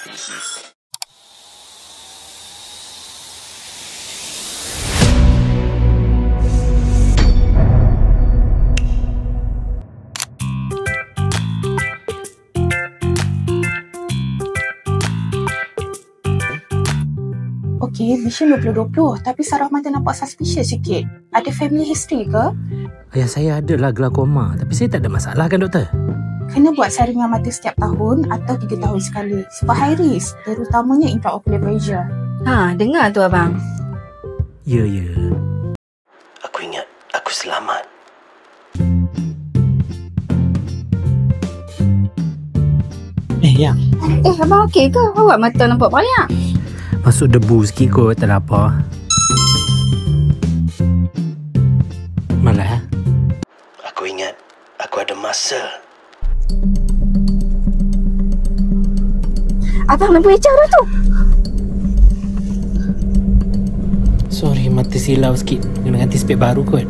Okey, Vision 2020 tapi saraf mata nampak suspicious sikit. Ada family history ke? Ayah saya adalah glaukoma, tapi saya tak ada masalah kan doktor? Kena buat saringan mata setiap tahun atau 3 tahun sekali. Sebab high risk, terutamanya intraocular pressure. Dengar tu abang. Ya. Aku ingat aku selamat. Yang Abang okey ke? Awak mata nampak banyak. masuk debu sikit kot, tak ada apa. Malah Aku ingat aku ada masa. Abang lampu hijau dah tu. sorry, mata silau sikit. Kena ganti spek baru kot.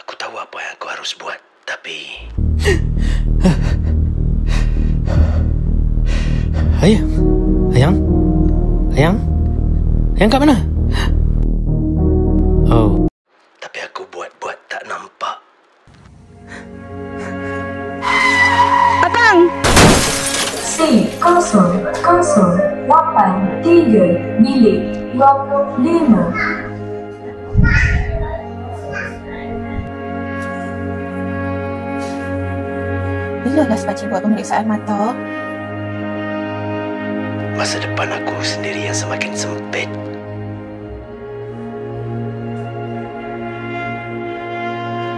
Aku tahu apa yang aku harus buat, tapi Ayang kat mana? Oh, tapi aku buat tak nampak. Abang! C003 bilik 25. Bila dah sepatutnya buat pemeriksaan mata? Masa depan aku sendiri yang semakin sempit.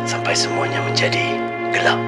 Sampai semuanya menjadi gelap.